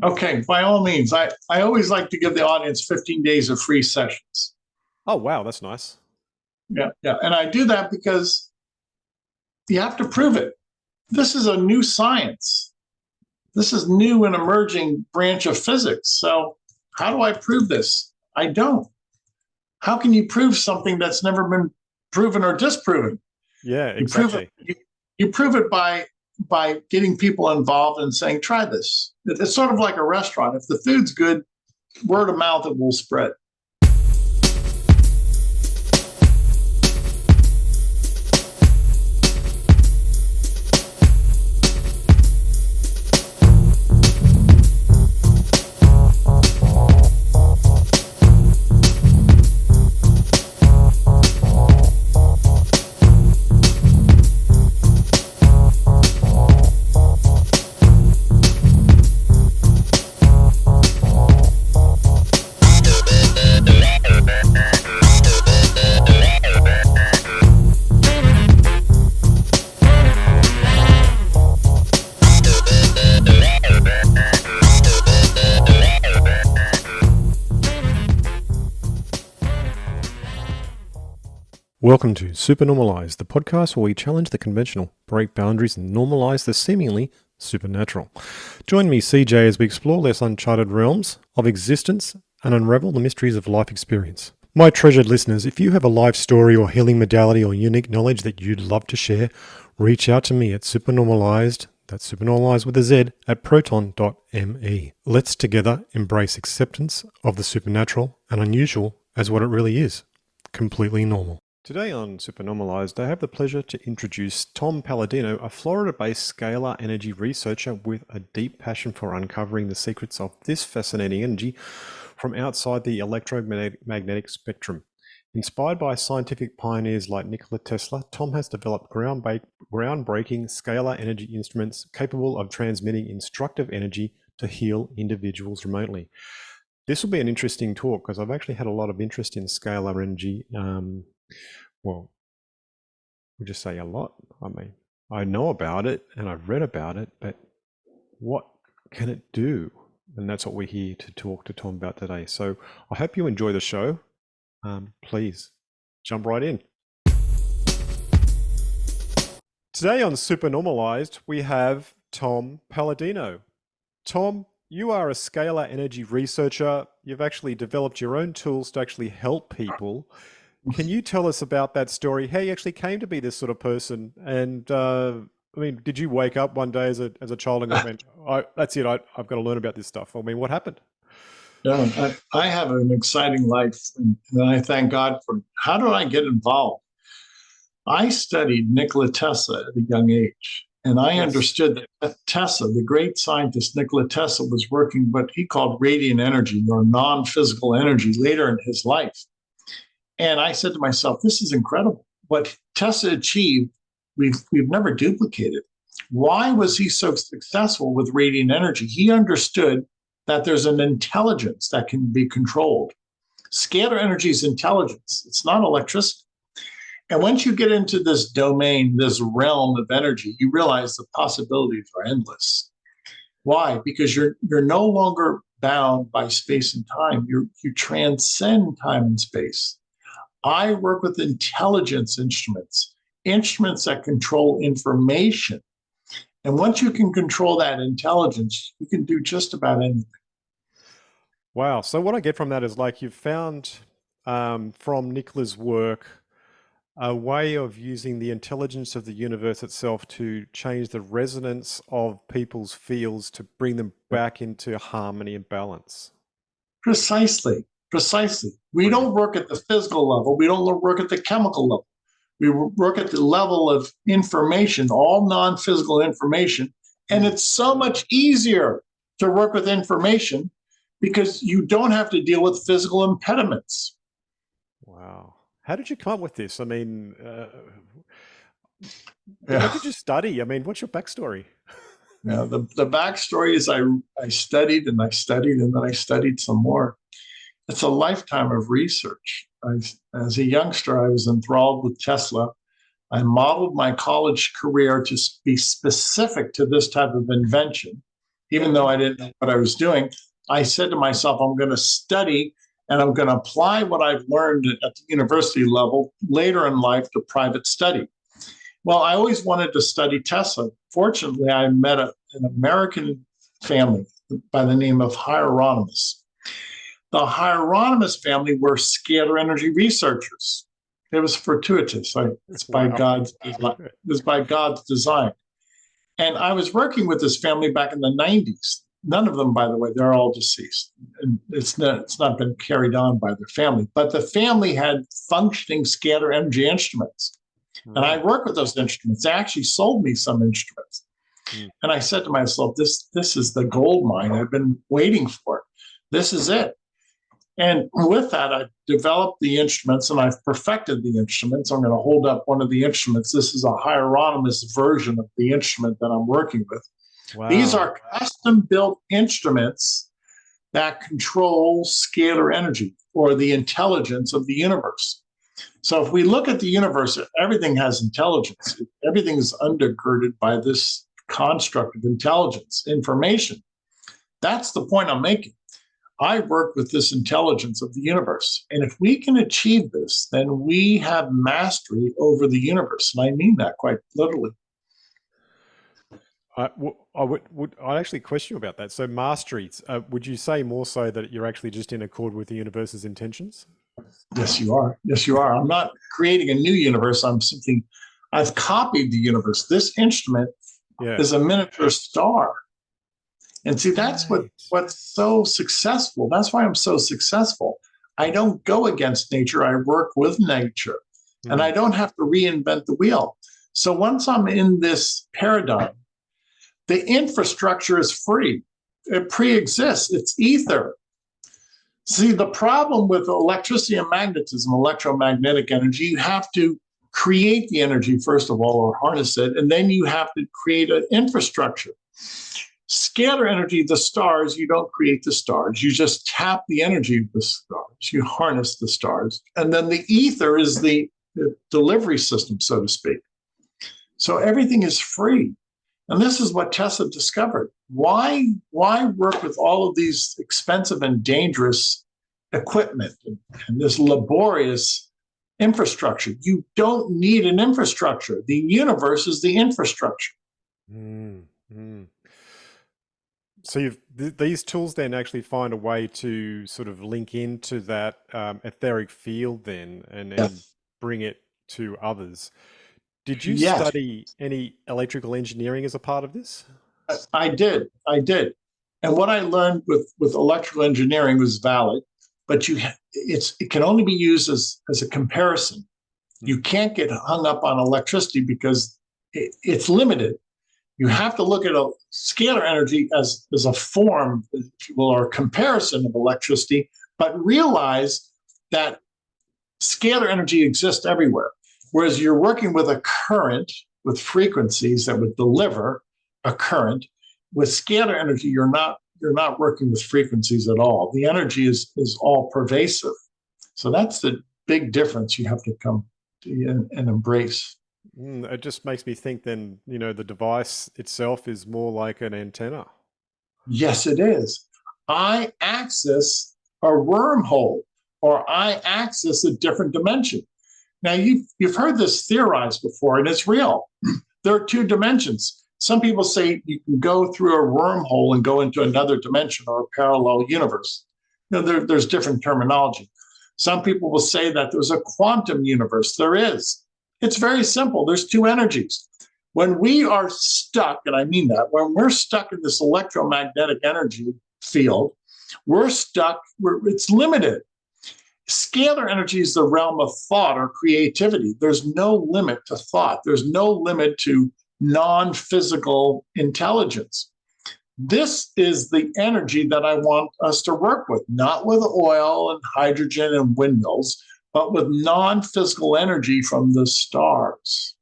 Okay, by all means. I always like to give the audience 15 days of free sessions. Oh, wow, that's nice. Yeah, yeah. And I do that because you have to prove it. This is a new science. This is new and emerging branch of physics. So how do I prove this? I don't. How can you prove something that's never been proven or disproven? Yeah, You prove it. exactly. You prove it by getting people involved and saying, "Try this." It's sort of like a restaurant. If the food's good, word of mouth it will spread. Welcome to Supernormalized, the podcast where we challenge the conventional, break boundaries, and normalize the seemingly supernatural. Join me, CJ, as we explore less uncharted realms of existence and unravel the mysteries of life experience. My treasured listeners, if you have a life story or healing modality or unique knowledge that you'd love to share, reach out to me at supernormalized, that's supernormalized with a Z, at proton.me. Let's together embrace acceptance of the supernatural and unusual as what it really is, completely normal. Today on Supernormalized, I have the pleasure to introduce Tom Palladino, a Florida-based scalar energy researcher with a deep passion for uncovering the secrets of this fascinating energy from outside the electromagnetic spectrum. Inspired by scientific pioneers like Nikola Tesla, Tom has developed groundbreaking scalar energy instruments capable of transmitting instructive energy to heal individuals remotely. This will be an interesting talk because I've actually had a lot of interest in scalar energy. Well, we'll just say a lot. I mean, I know about it and I've read about it, but what can it do? And that's what we're here to talk to Tom about today. So I hope you enjoy the show. Please jump right in. Today on Supernormalized, we have Tom Palladino. Tom, you are a scalar energy researcher. You've actually developed your own tools to actually help people. Can you tell us about that story? How you actually came to be this sort of person? And I mean, did you wake up one day as a child and went, "That's it. I've got to learn about this stuff." I mean, what happened? Yeah, I have an exciting life, and I thank God for it. How do I get involved? I studied Nikola Tesla at a young age, and I Yes. understood that Tesla, the great scientist Nikola Tesla, was working what he called radiant energy or non physical energy later in his life. And I said to myself, this is incredible. What Tesla achieved, we've never duplicated. Why was he so successful with radiant energy? He understood that there's an intelligence that can be controlled. Scalar energy is intelligence, it's not electricity. And once you get into this domain, this realm of energy, you realize the possibilities are endless. Why? Because you're no longer bound by space and time. You transcend time and space. I work with intelligence instruments, instruments that control information. And once you can control that intelligence, you can do just about anything. Wow. So what I get from that is like you've found from Nicola's work a way of using the intelligence of the universe itself to change the resonance of people's fields to bring them back into harmony and balance. Precisely, precisely. We Brilliant. don't work at the physical level. We don't work at the chemical level. We work at the level of information, all non physical information. And Mm. it's so much easier to work with information because you don't have to deal with physical impediments. Wow. How did you come up with this? I mean, what Yeah. did you study? I mean, what's your backstory? Yeah, the backstory is I studied and I studied and then I studied some more. It's a lifetime of research. As a youngster, I was enthralled with Tesla. I modeled my college career to be specific to this type of invention. even though I didn't know what I was doing. I said to myself, I'm going to study and I'm going to apply what I've learned at the university level later in life to private study. Well, I always wanted to study Tesla. Fortunately, I met an American family by the name of Hieronymus. The Hieronymus family were scalar energy researchers. It was fortuitous. It's by Wow. God's design. It was by God's design. And I was working with this family back in the 90s. None of them, by the way, they're all deceased. And it's not been carried on by their family. But the family had functioning scalar energy instruments. And I worked with those instruments. They actually sold me some instruments. And I said to myself, this is the gold mine I've been waiting for. This is it. And with that, I developed the instruments and I've perfected the instruments. I'm going to hold up one of the instruments. This is a Hieronymus version of the instrument that I'm working with. Wow. These are custom-built instruments that control scalar energy or the intelligence of the universe. So if we look at the universe, everything has intelligence. Everything is undergirded by this construct of intelligence, information. That's the point I'm making. I work with this intelligence of the universe. And if we can achieve this, then we have mastery over the universe. And I mean that quite literally. I'd actually question you about that. So masteries, would you say more so that you're actually just in accord with the universe's intentions? Yes, you are. Yes, you are. I'm not creating a new universe. I've copied the universe. This instrument is a miniature star. And see, that's what's so successful. That's why I'm so successful. I don't go against nature. I work with nature. And I don't have to reinvent the wheel. So once I'm in this paradigm, the infrastructure is free. It pre-exists. It's ether. See, the problem with electricity and magnetism, electromagnetic energy, you have to create the energy, first of all, or harness it, and then you have to create an infrastructure. Scalar energy, the stars, you don't create the stars. You just tap the energy of the stars. You harness the stars. And then the ether is the delivery system, so to speak. So everything is free. And this is what Tesla discovered. Why work with all of these expensive and dangerous equipment and this laborious infrastructure? You don't need an infrastructure. The universe is the infrastructure. So these tools then actually find a way to sort of link into that etheric field then and bring it to others. Did you study any electrical engineering as a part of this? I did. And what I learned with electrical engineering was valid, but it can only be used as a comparison. You can't get hung up on electricity because it's limited. You have to look at a scalar energy as a form, if you will, or a comparison of electricity, but realize that scalar energy exists everywhere. Whereas you're working with a current with frequencies that would deliver a current. With scalar energy, you're not working with frequencies at all. The energy is all pervasive. So that's the big difference you have to come to and embrace. It just makes me think then, the device itself is more like an antenna. Yes, it is. I access a wormhole or I access a different dimension. Now, you've heard this theorized before, and it's real. There are two dimensions. Some people say you can go through a wormhole and go into another dimension or a parallel universe. There's different terminology. Some people will say that there's a quantum universe. There is. It's very simple. There's two energies. When we are stuck, and I mean that, when we're stuck in this electromagnetic energy field, we're stuck, it's limited. Scalar energy is the realm of thought or creativity. There's no limit to thought. There's no limit to non-physical intelligence. This is the energy that I want us to work with, not with oil and hydrogen and windmills, but with non-physical energy from the stars.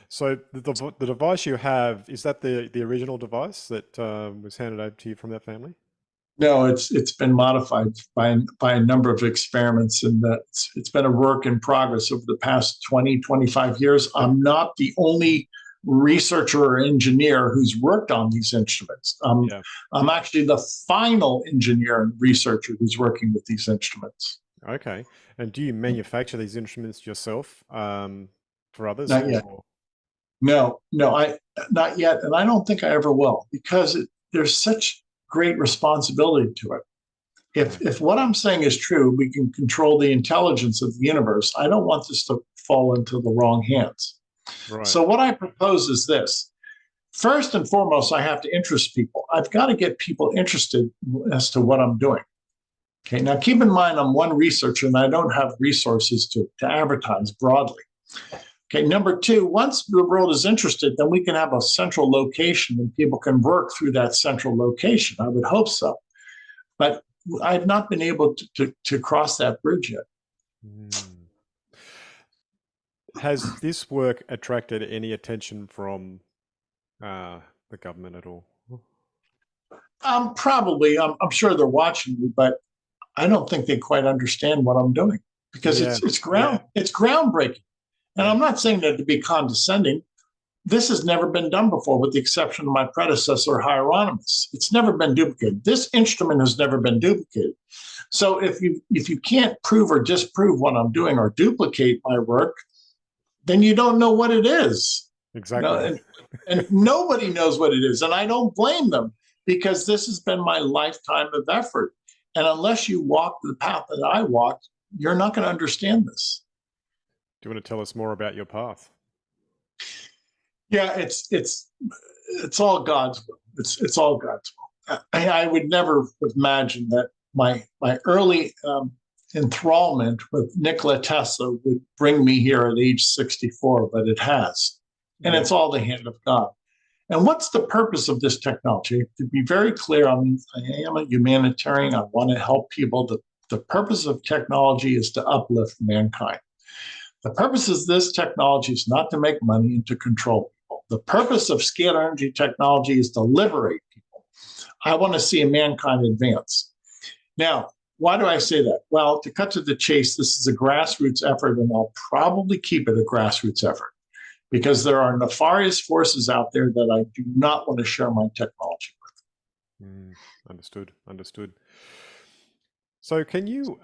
So the device you have, is that the original device that was handed over to you from that family? No, it's been modified by a number of experiments, and it's been a work in progress over the past 20, 25 years. I'm not the only researcher or engineer who's worked on these instruments. Yeah. I'm actually the final engineer and researcher who's working with these instruments. Okay. And do you manufacture these instruments yourself for others, Not yet. or? No, I not yet, and I don't think I ever will because there's such great responsibility to it. If what I'm saying is true, we can control the intelligence of the universe. I don't want this to fall into the wrong hands. Right. So what I propose is this. First and foremost, I have to interest people. I've got to get people interested as to what I'm doing. Okay, now keep in mind I'm one researcher and I don't have resources to advertise broadly. Okay, number two, once the world is interested, then we can have a central location and people can work through that central location. I would hope so. But I've not been able to cross that bridge yet. Has this work attracted any attention from the government at all? Probably. I'm sure they're watching me, but I don't think they quite understand what I'm doing because it's groundbreaking. And I'm not saying that to be condescending. This has never been done before, with the exception of my predecessor, Hieronymus. It's never been duplicated. This instrument has never been duplicated. So if you can't prove or disprove what I'm doing or duplicate my work, then you don't know what it is. Exactly. You know, and nobody knows what it is. And I don't blame them because this has been my lifetime of effort. And unless you walk the path that I walked, you're not going to understand this. Do you want to tell us more about your path? Yeah, it's all God's will. It's all God's will. I would never have imagined that my early enthrallment with Nikola Tesla would bring me here at age 64, but it has. And it's all the hand of God. And what's the purpose of this technology? To be very clear, I am a humanitarian. I want to help people. The purpose of technology is to uplift mankind. The purpose of this technology is not to make money and to control people. The purpose of scalar energy technology is to liberate people. I want to see mankind advance. Now, why do I say that? Well, to cut to the chase, this is a grassroots effort, and I'll probably keep it a grassroots effort because there are nefarious forces out there that I do not want to share my technology with. Understood. So can you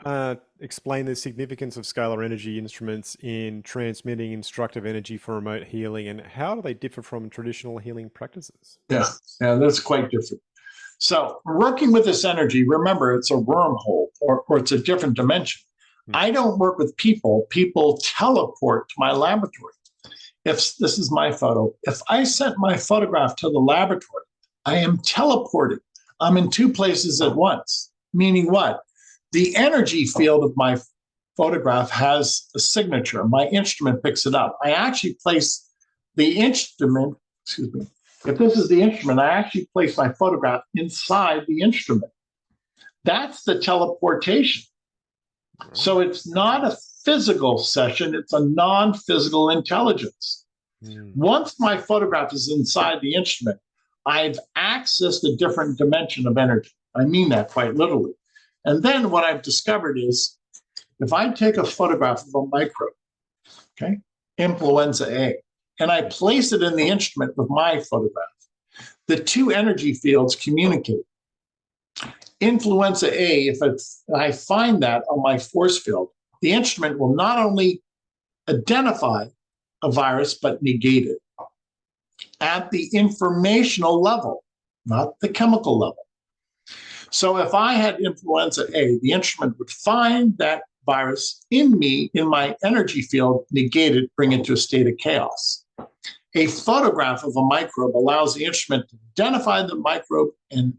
explain the significance of scalar energy instruments in transmitting instructive energy for remote healing, and how do they differ from traditional healing practices? Yeah, that's quite different. So working with this energy, remember, it's a wormhole or it's a different dimension. I don't work with people. People teleport to my laboratory. If this is my photo, if I sent my photograph to the laboratory, I am teleporting. I'm in two places at once, meaning what? The energy field of my photograph has a signature. My instrument picks it up. I actually place the instrument, if this is the instrument, I actually place my photograph inside the instrument. That's the teleportation. So it's not a physical session, it's a non-physical intelligence. Once my photograph is inside the instrument, I've accessed a different dimension of energy. I mean that quite literally. And then what I've discovered is if I take a photograph of a microbe, okay, influenza A, and I place it in the instrument with my photograph, the two energy fields communicate. Influenza A, if I find that on my force field, the instrument will not only identify a virus, but negate it at the informational level, not the chemical level. So if I had influenza A, the instrument would find that virus in me, in my energy field, negate it, bring it to a state of chaos. A photograph of a microbe allows the instrument to identify the microbe and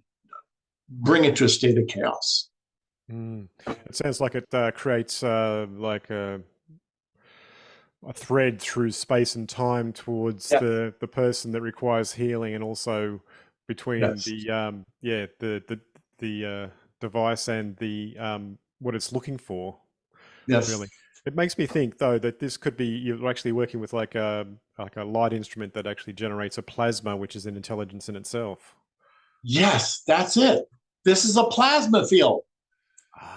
bring it to a state of chaos. It sounds like it creates like a thread through space and time towards the person that requires healing, and also between the device and the what it's looking for. Yes. Really. It makes me think, though, that this could be you're actually working with like a light instrument that actually generates a plasma, which is an intelligence in itself. Yes, that's it. This is a plasma field.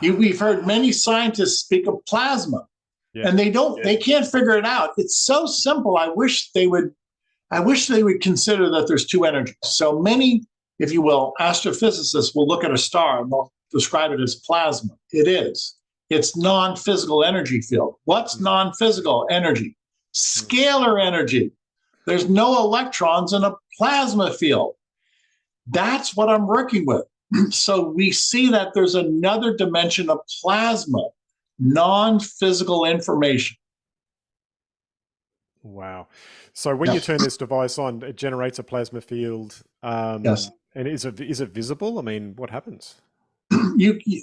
We've heard many scientists speak of plasma, and they can't figure it out. It's so simple. I wish they would I wish they would consider that there's two energies. So many, if you will, astrophysicists will look at a star and they'll describe it as plasma. It is. It's non-physical energy field. What's non-physical energy? Scalar energy. There's no electrons in a plasma field. That's what I'm working with. So we see that there's another dimension of plasma, non-physical information. Wow. So when Yeah. you turn this device on, it generates a plasma field. Yes. And is it visible? I mean, what happens?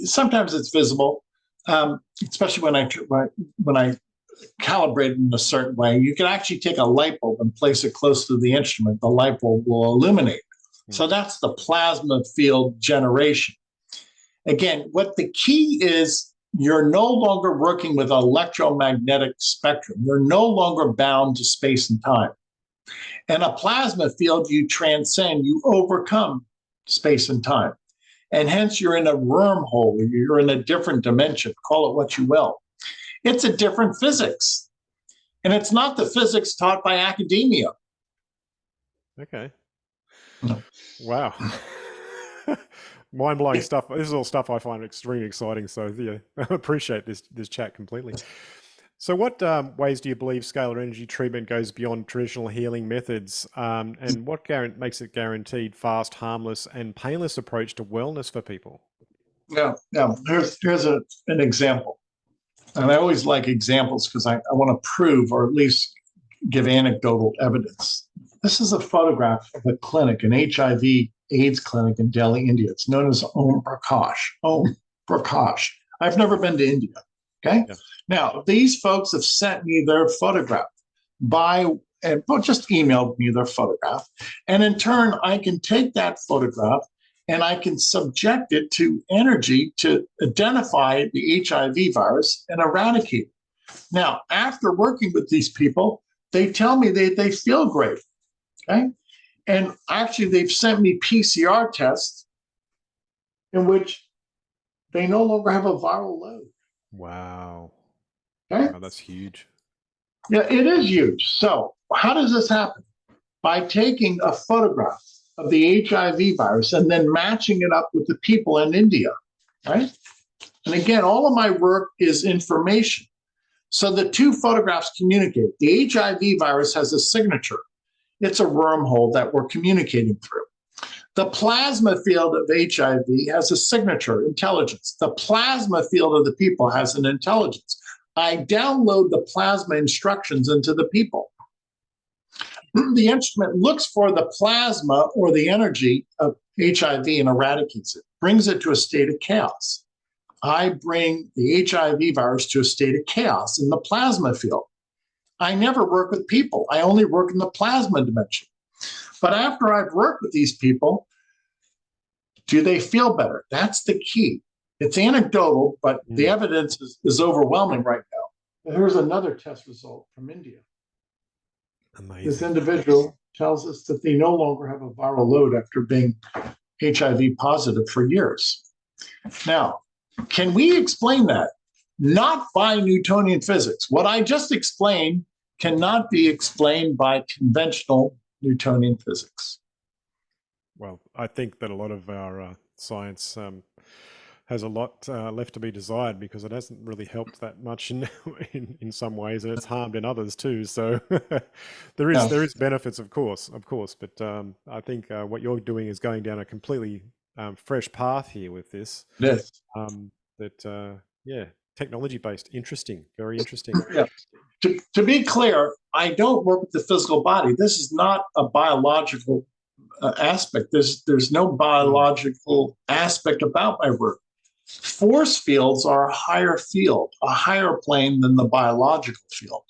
Sometimes it's visible, especially when I calibrate it in a certain way. You can actually take a light bulb and place it close to the instrument. The light bulb will illuminate. So that's the plasma field generation. Again, what the key is, you're no longer working with electromagnetic spectrum. You're no longer bound to space and time. In a plasma field, you transcend, you overcome space and time. And hence you're in a wormhole, you're in a different dimension, call it what you will. It's a different physics. And it's not the physics taught by academia. Okay. No. Wow. Mind-blowing stuff. This is all stuff I find extremely exciting. So yeah, I appreciate this chat completely. So what ways do you believe scalar energy treatment goes beyond traditional healing methods? And what makes it guaranteed fast, harmless, and painless approach to wellness for people? Yeah. Here's an example. And I always like examples because I want to prove or at least give anecdotal evidence. This is a photograph of a clinic, an HIV/AIDS clinic in Delhi, India. It's known as Om Prakash. Om Prakash. I've never been to India. Okay. Yeah. Now, these folks have sent me their photograph just emailed me their photograph. And in turn, I can take that photograph and I can subject it to energy to identify the HIV virus and eradicate it. Now, after working with these people, they tell me they feel great. Okay. And actually, they've sent me PCR tests in which they no longer have a viral load. Wow. Okay. Wow, that's huge. Yeah, it is huge. So, how does this happen? By taking a photograph of the HIV virus and then matching it up with the people in India, right? And again, all of my work is information. So the two photographs communicate. The HIV virus has a signature. It's a wormhole that we're communicating through. The plasma field of HIV has a signature, intelligence. The plasma field of the people has an intelligence. I download the plasma instructions into the people. The instrument looks for the plasma or the energy of HIV and eradicates it, brings it to a state of chaos. I bring the HIV virus to a state of chaos in the plasma field. I never work with people. I only work in the plasma dimension. But after I've worked with these people, do they feel better? That's the key. It's anecdotal, but the evidence is overwhelming right now. Here's another test result from India. Amazing. This individual tells us that they no longer have a viral load after being HIV positive for years. Now, can we explain that? Not by Newtonian physics. What I just explained cannot be explained by conventional Newtonian physics. Well, I think that a lot of our science has a lot left to be desired because it hasn't really helped that much in some ways, and it's harmed in others too. So there is benefits, of course, but I think what you're doing is going down a completely fresh path here with this. Yes. Technology based, interesting, very interesting. Yeah. To be clear, I don't work with the physical body. This is not a biological aspect. There's no biological aspect about my work. Force fields are a higher field, a higher plane than the biological field.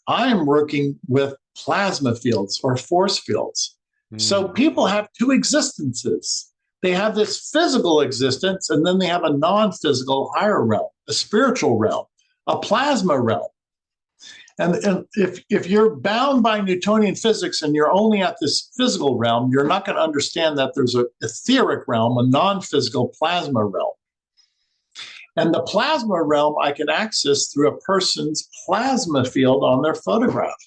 I am working with plasma fields or force fields. So people have two existences. They have this physical existence, and then they have a non-physical higher realm, a spiritual realm, a plasma realm. And if you're bound by Newtonian physics and you're only at this physical realm, you're not going to understand that there's an etheric realm, a non-physical plasma realm. And the plasma realm I can access through a person's plasma field on their photograph.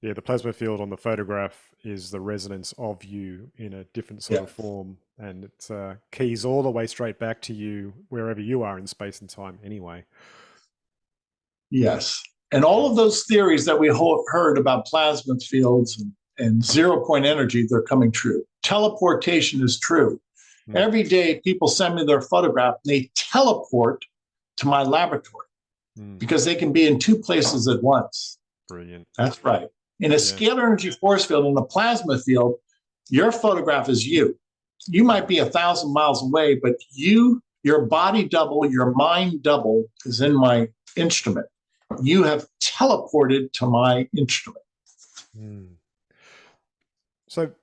Yeah, the plasma field on the photograph is the resonance of you in a different sort Yeah. of form, and it keys all the way straight back to you wherever you are in space and time anyway. Yes. And all of those theories that we heard about plasma fields and 0 point energy, they're coming true. Teleportation is true. Every day, people send me their photograph, and they teleport to my laboratory because they can be in two places at once. Brilliant. That's right. In a scalar energy force field, in a plasma field, your photograph is you. You might be 1,000 miles away, but your body double, your mind double is in my instrument. You have teleported to my instrument. So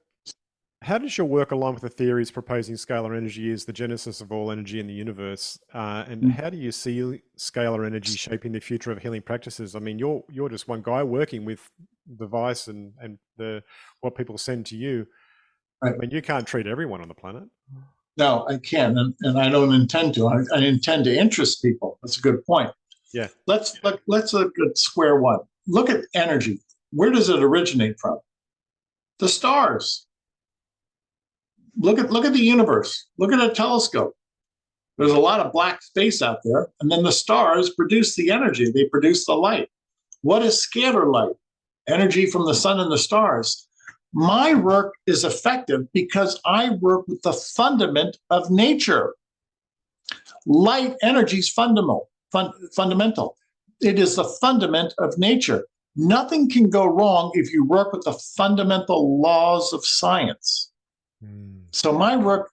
how does your work align with the theories proposing scalar energy is the genesis of all energy in the universe? And how do you see scalar energy shaping the future of healing practices? I mean, you're just one guy working with the device and what people send to you. Right. I mean, you can't treat everyone on the planet. No, I can't, and I don't intend to. I intend to interest people. That's a good point. Yeah. Let's look at square one. Look at energy. Where does it originate from? The stars. Look at the universe. Look at a telescope. There's a lot of black space out there, and then the stars produce the energy. They produce the light. What is scalar light? Energy from the sun and the stars. My work is effective because I work with the fundament of nature. Light energy is fundamental. It is the fundament of nature. Nothing can go wrong if you work with the fundamental laws of science. So my work,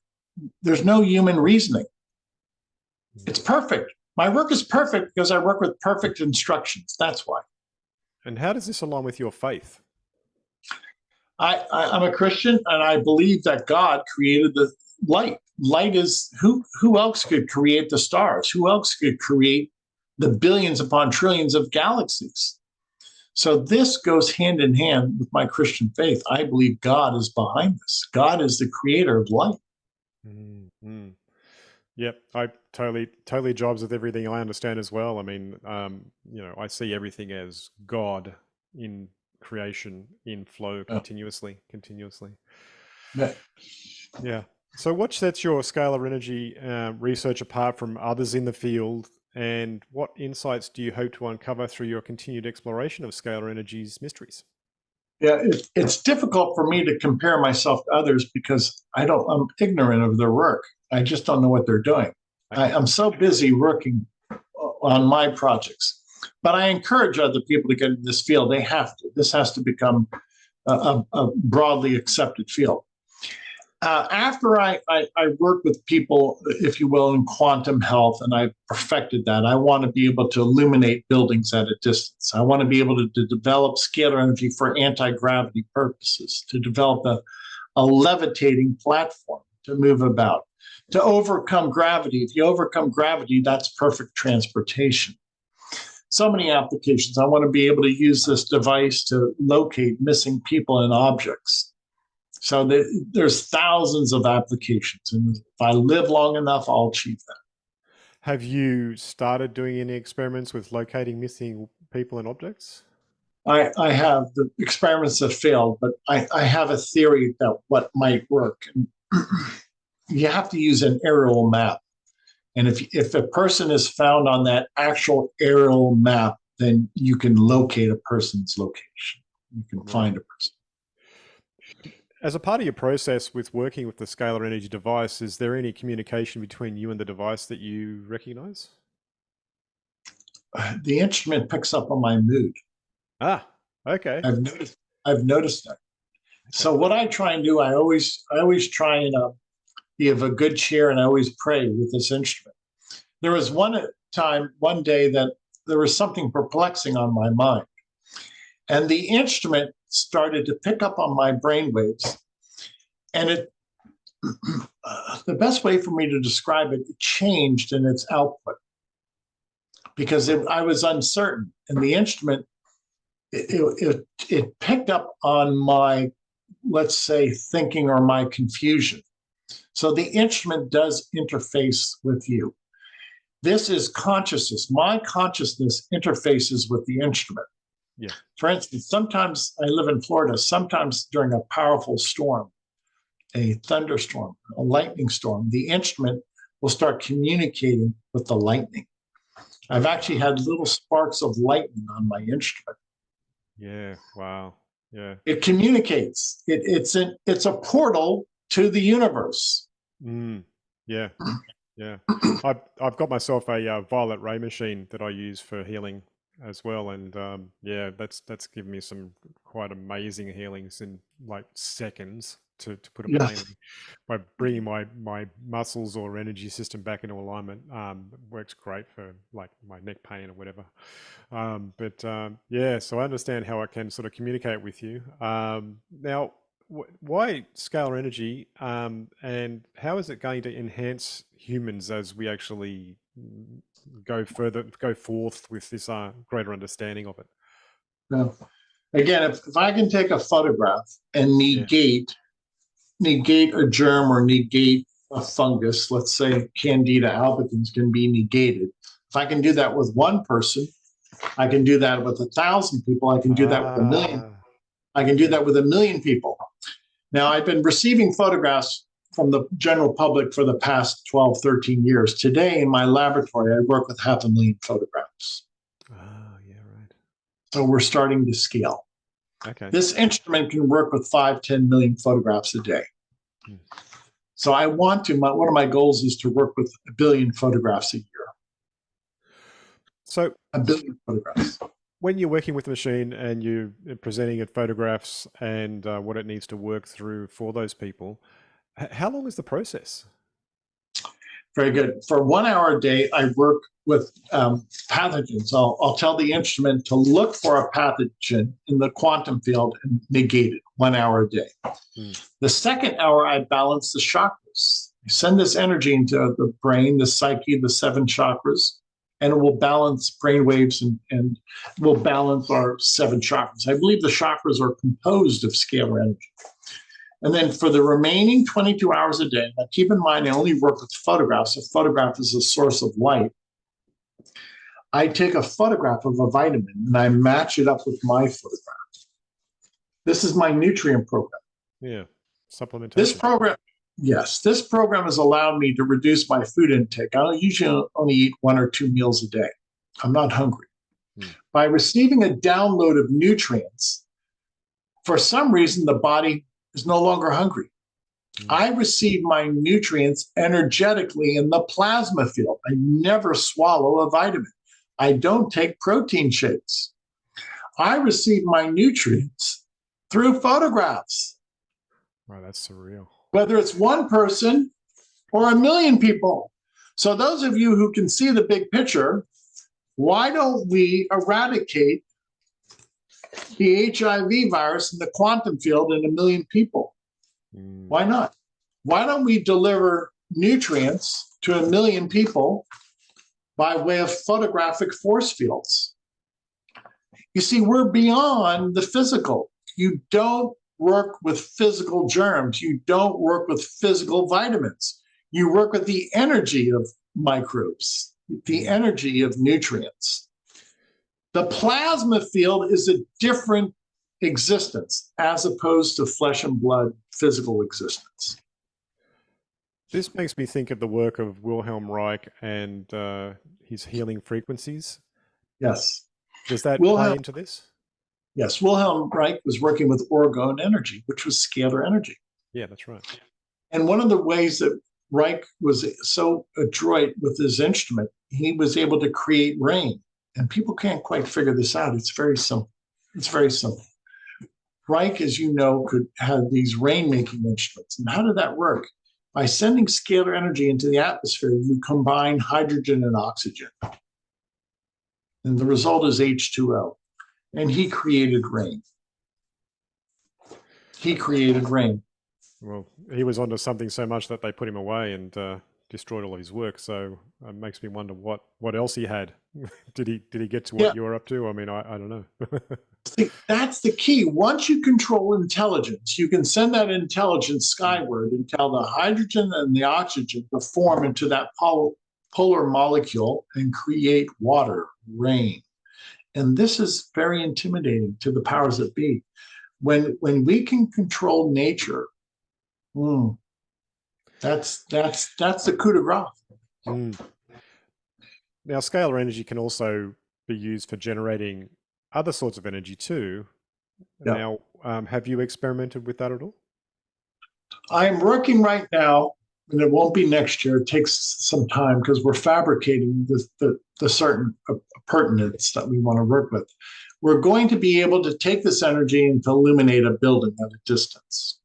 there's no human reasoning. It's perfect. My work is perfect because I work with perfect instructions. That's why. And how does this align with your faith? I'm a Christian, and I believe that God created the light. Light is who else could create the stars? Who else could create the billions upon trillions of galaxies? So this goes hand in hand with my Christian faith. I believe God is behind this. God is the creator of light. Mm-hmm. Yep, I totally jibes with everything I understand as well. I mean, I see everything as God in creation, in flow, continuously. Yeah. So what sets your scalar energy research apart from others in the field, and what insights do you hope to uncover through your continued exploration of scalar energy's mysteries? Yeah, it's difficult for me to compare myself to others because I'm ignorant of their work. I just don't know what they're doing. Okay. I'm so busy working on my projects, but I encourage other people to get in this field. They have to. This has to become a broadly accepted field. After I work with people, if you will, in quantum health, and I perfected that, I want to be able to illuminate buildings at a distance. I want to be able to develop scalar energy for anti-gravity purposes, to develop a levitating platform to move about, to overcome gravity. If you overcome gravity, that's perfect transportation. So many applications. I want to be able to use this device to locate missing people and objects. So there's thousands of applications, and if I live long enough, I'll achieve that. Have you started doing any experiments with locating missing people and objects? I have. The experiments have failed, but I have a theory that what might work. You have to use an aerial map, and if a person is found on that actual aerial map, then you can locate a person's location. You can find a person. As a part of your process with working with the scalar energy device, is there any communication between you and the device that you recognize? The instrument picks up on my mood. Ah, okay. I've noticed that. Okay. So what I try and do, I always try and be of a good cheer, and I always pray with this instrument. There was one day that there was something perplexing on my mind, and the instrument started to pick up on my brainwaves, and the best way for me to describe it changed in its output because I was uncertain, and the instrument it picked up on my, let's say, thinking or my confusion. So the instrument does interface with you. This is consciousness. My consciousness interfaces with the instrument. Yeah. For instance, sometimes I live in Florida, sometimes during a powerful storm, a thunderstorm, a lightning storm, the instrument will start communicating with the lightning. I've actually had little sparks of lightning on my instrument. Yeah. Wow. Yeah. It communicates. It's a portal to the universe. Mm. Yeah. Yeah. I've got myself a violet ray machine that I use for healing as well, and yeah, that's given me some quite amazing healings in like seconds, to put it plainly, Yes. by bringing my muscles or energy system back into alignment. Works great for like my neck pain or whatever. But yeah, so I understand how I can sort of communicate with you. Now, why scalar energy, and how is it going to enhance humans as we actually go forth with this greater understanding of it? Now, again, if I can take a photograph and Yeah. negate a germ or negate a fungus, let's say Candida albicans can be negated. If I can do that with one person, I can do that with 1,000 people. I can do that with a million. Ah, I can do yeah. that with 1,000,000 people. Now, I've been receiving photographs from the general public for the past 12, 13 years. Today in my laboratory, I work with 500,000 photographs. Oh, yeah, right. So we're starting to scale. Okay. This instrument can work with 5, 10 million photographs a day. Hmm. So I want to, one of my goals is to work with 1,000,000,000 photographs a year. So 1,000,000,000 photographs. when you're working with the machine and you're presenting it photographs and what it needs to work through for those people, how long is the process? Very good. For 1 hour a day, I work with pathogens. I'll tell the instrument to look for a pathogen in the quantum field and negate it 1 hour a day. Hmm. The second hour, I balance the chakras. I send this energy into the brain, the psyche, the 7 chakras, and it will balance brain waves and will balance our 7 chakras. I believe the chakras are composed of scalar energy. And then for the remaining 22 hours a day, now keep in mind, I only work with photographs. A photograph is a source of light. I take a photograph of a vitamin and I match it up with my photograph. This is my nutrient program. Yeah, supplementation. This program, yes, this program has allowed me to reduce my food intake. I usually only eat 1 or 2 meals a day. I'm not hungry. By receiving a download of nutrients, for some reason, the body is no longer hungry. I receive my nutrients energetically in the plasma field. I never swallow a vitamin. I don't take protein shakes. I receive my nutrients through photographs. Wow, that's surreal. Whether it's one person or 1,000,000 people. So those of you who can see the big picture, why don't we eradicate the HIV virus in the quantum field in 1,000,000 people? Why not? Why don't we deliver nutrients to 1,000,000 people by way of photographic force fields? You see, we're beyond the physical. You don't work with physical germs. You don't work with physical vitamins. You work with the energy of microbes, the energy of nutrients. The plasma field is a different existence as opposed to flesh and blood physical existence. This makes me think of the work of Wilhelm Reich and his healing frequencies. Yes. Does that play into this? Yes. Wilhelm Reich was working with orgone energy, which was scalar energy. Yeah, that's right. And one of the ways that Reich was so adroit with his instrument, he was able to create rain. And people can't quite figure this out. It's very simple. It's very simple. Reich, as you know, could have these rain-making instruments. And how did that work? By sending scalar energy into the atmosphere, you combine hydrogen and oxygen. And the result is H2O. And he created rain. He created rain. Well, he was onto something so much that they put him away and destroyed all his work. So it makes me wonder what else he had. Did he get to what you're up to? I mean, I don't know. That's the key. Once you control intelligence, you can send that intelligence skyward and tell the hydrogen and the oxygen to form into that polar molecule and create water, rain. And this is very intimidating to the powers that be. When we can control nature, mm, that's the coup de grace. Mm. Now, scalar energy can also be used for generating other sorts of energy too. Yeah. Now, have you experimented with that at all? I'm working right now, and it won't be next year. It takes some time because we're fabricating the certain pertinence that we want to work with. We're going to be able to take this energy and to illuminate a building at a distance.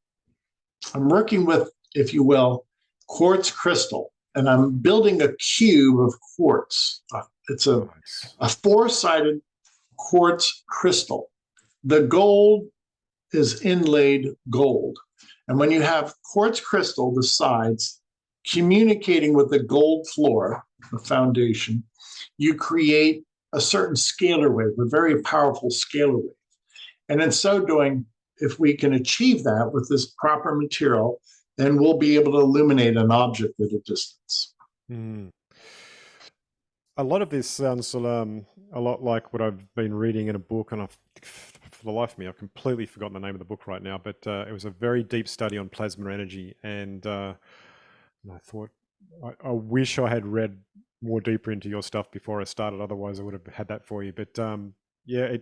I'm working with, if you will, quartz crystal, and I'm building a cube of quartz. It's Nice. a four-sided quartz crystal. The gold is inlaid gold. And when you have quartz crystal, the sides, communicating with the gold floor, the foundation, you create a certain scalar wave, a very powerful scalar wave. And in so doing, if we can achieve that with this proper material, then we'll be able to illuminate an object at a distance. Mm. A lot of this sounds a lot like what I've been reading in a book, and for the life of me, I've completely forgotten the name of the book right now, but it was a very deep study on plasma energy, and I thought, I wish I had read more deeper into your stuff before I started, otherwise I would have had that for you. But yeah,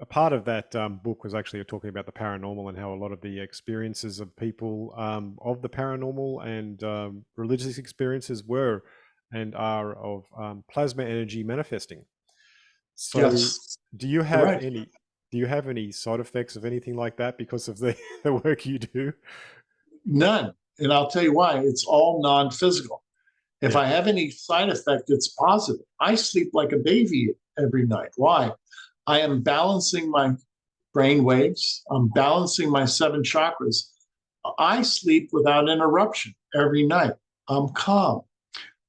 a part of that book was actually talking about the paranormal and how a lot of the experiences of people of the paranormal and religious experiences were and are of plasma energy manifesting. So, Yes, do you you're have right. any? Do you have any side effects of anything like that because of the the work you do? None. And I'll tell you why. It's all non physical. If Yeah. I have any side effect, it's positive. I sleep like a baby every night. Why? I am balancing my brain waves, I'm balancing my seven chakras. I sleep without interruption every night. I'm calm.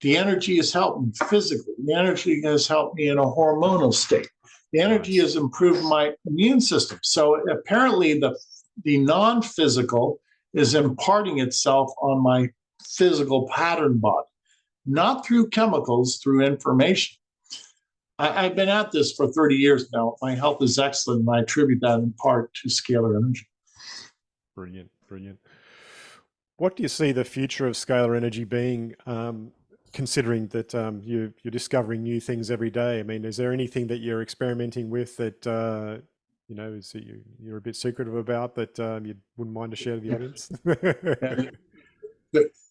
The energy has helped me physically. The energy has helped me in a hormonal state. The energy Nice. has improved my immune system. So apparently, the non physical is imparting itself on my physical pattern body, not through chemicals, through information. I've been at this for 30 years now. My health is excellent, and I attribute that in part to scalar energy. Brilliant. Brilliant. What do you see the future of scalar energy being? Considering that you're discovering new things every day. I mean, is there anything that you're experimenting with that is that you're a bit secretive about that you wouldn't mind to share with the audience? And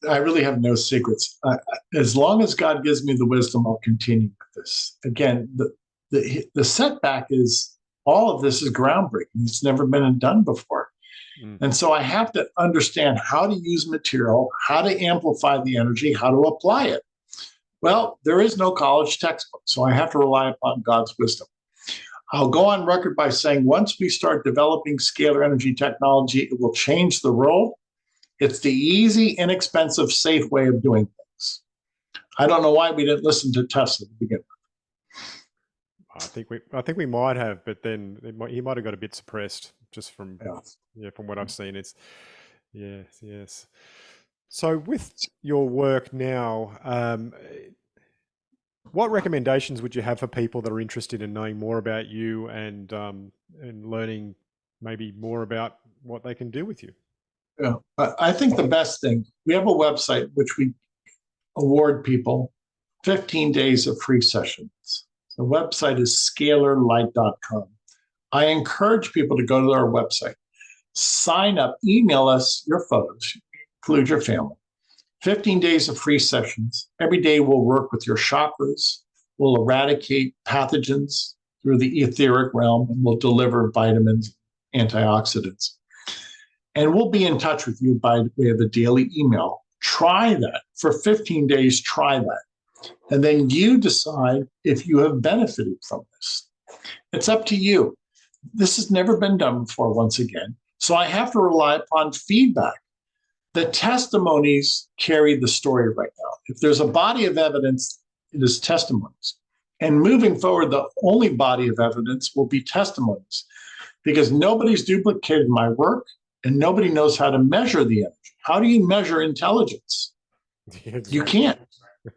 I really have no secrets. As long as God gives me the wisdom, I'll continue with this. Again, the setback is all of this is groundbreaking. It's never been done before. Mm. And so I have to understand how to use material, how to amplify the energy, how to apply it. Well, there is no college textbook, so I have to rely upon God's wisdom. I'll go on record by saying once we start developing scalar energy technology, it will change the world. It's the easy, inexpensive, safe way of doing things. I don't know why we didn't listen to Tesla to begin with. I think we might have, but then he might have got a bit suppressed just from from what I've seen. It's yes. So with your work now, what recommendations would you have for people that are interested in knowing more about you and learning maybe more about what they can do with you? Yeah, I think the best thing, we have a website which we award people 15 days of free sessions. The website is scalarlight.com. I encourage people to go to our website, sign up, email us your photos, include your family. 15 days of free sessions. Every day we'll work with your chakras. We'll eradicate pathogens through the etheric realm, and we'll deliver vitamins, antioxidants. And we'll be in touch with you by way of a daily email. Try that for 15 days. Try that. And then you decide if you have benefited from this. It's up to you. This has never been done before, once again. So I have to rely upon feedback. The testimonies carry the story right now. If there's a body of evidence, it is testimonies. And moving forward, the only body of evidence will be testimonies, because nobody's duplicated my work and nobody knows how to measure the energy. How do you measure intelligence? Exactly. You can't.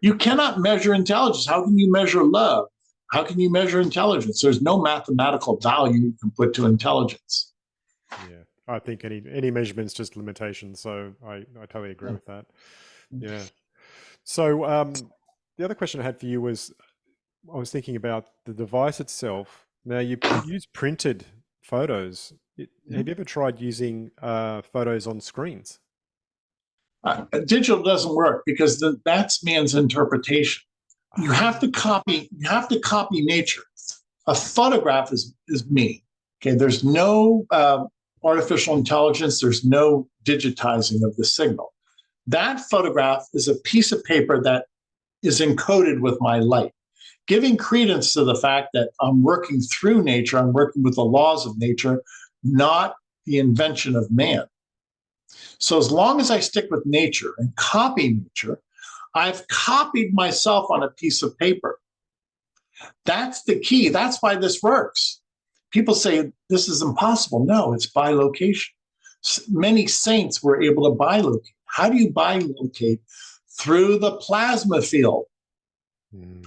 You cannot measure intelligence. How can you measure love? How can you measure intelligence? There's no mathematical value you can put to intelligence. Yeah, I think any measurement's just limitations. So I totally agree with that. Yeah. So the other question I had for you was, I was thinking about the device itself. Now you use printed photos. Have you ever tried using photos on screens? Digital doesn't work because that's man's interpretation. You Ah, have to copy. You have to copy nature. A photograph is me. Okay, there's no artificial intelligence. There's no digitizing of the signal. That photograph is a piece of paper that is encoded with my light, giving credence to the fact that I'm working through nature. I'm working with the laws of nature, not the invention of man. So as long as I stick with nature and copy nature, I've copied myself on a piece of paper. That's the key. That's why this works. People say this is impossible. No, it's bilocation. Many saints were able to bilocate. How do you bilocate? Through the plasma field. mm,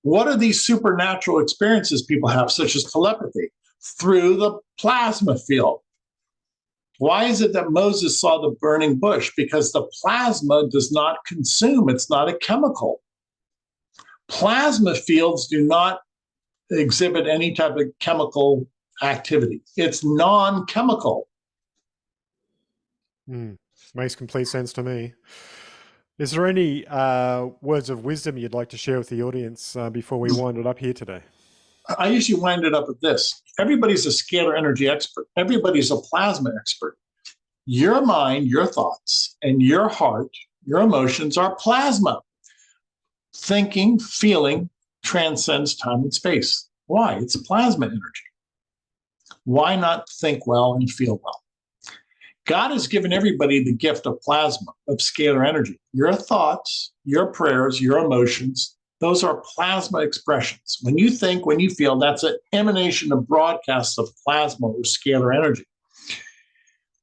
What are these supernatural experiences people have, such as telepathy? Through the plasma field. Why is it that Moses saw the burning bush? Because the plasma does not consume, it's not a chemical. Plasma fields do not exhibit any type of chemical activity, it's non chemical. mm. Makes complete sense to me. Is there any words of wisdom you'd like to share with the audience before we wind it up here today? I usually wind it up with this: everybody's a scalar energy expert, everybody's a plasma expert. Your mind, your thoughts, and your heart, your emotions are plasma. Thinking, feeling transcends time and space. Why? It's plasma energy. Why not think well and feel well? God has given everybody the gift of plasma, of scalar energy. Your thoughts, your prayers, your emotions, those are plasma expressions. When you think, when you feel, that's an emanation of broadcasts of plasma or scalar energy.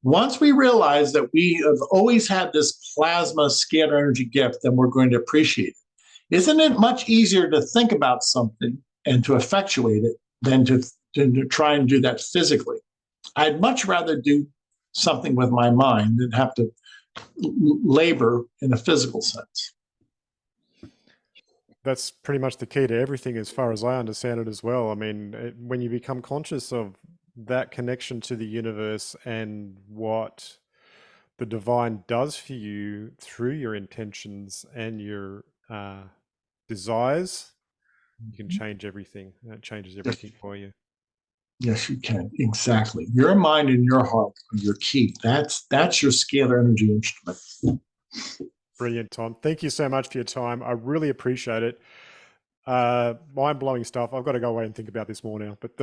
Once we realize that we have always had this plasma scalar energy gift, then we're going to appreciate it. Isn't it much easier to think about something and to effectuate it than to try and do that physically? I'd much rather do something with my mind than have to labor in a physical sense. That's pretty much the key to everything, as far as I understand it as well. I mean, when you become conscious of that connection to the universe and what the divine does for you through your intentions and your desires, you can change everything. It changes everything for you. Yes, you can. Exactly. Your mind and your heart are your key. That's your scalar energy instrument. Brilliant, Tom. Thank you so much for your time. I really appreciate it. Mind-blowing stuff. I've got to go away and think about this more now. But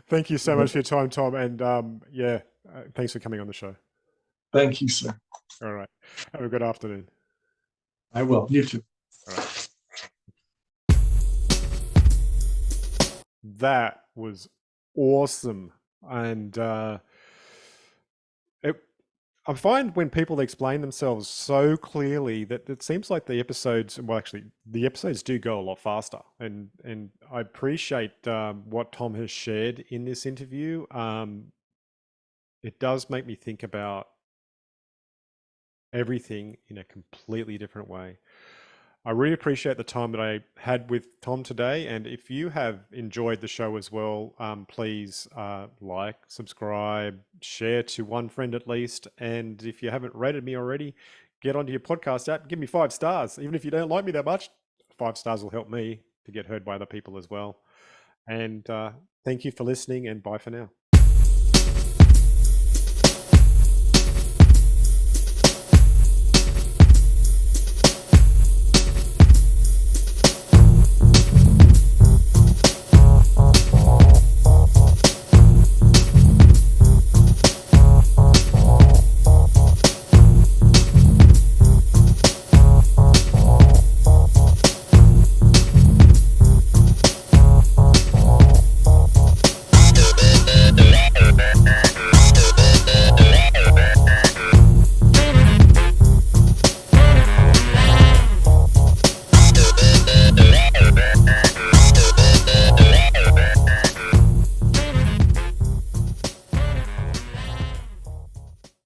thank you so much for your time, Tom. And yeah, thanks for coming on the show. Thank you, sir. All right. Have a good afternoon. I will. You too. All right. That was awesome. And I find when people explain themselves so clearly that it seems like the episodes, well, actually, the episodes do go a lot faster. And I appreciate what Tom has shared in this interview. It does make me think about everything in a completely different way. I really appreciate the time that I had with Tom today. And if you have enjoyed the show as well, please like, subscribe, share to one friend at least. And if you haven't rated me already, get onto your podcast app, give me 5 stars. Even if you don't like me that much, 5 stars will help me to get heard by other people as well. And thank you for listening, and bye for now.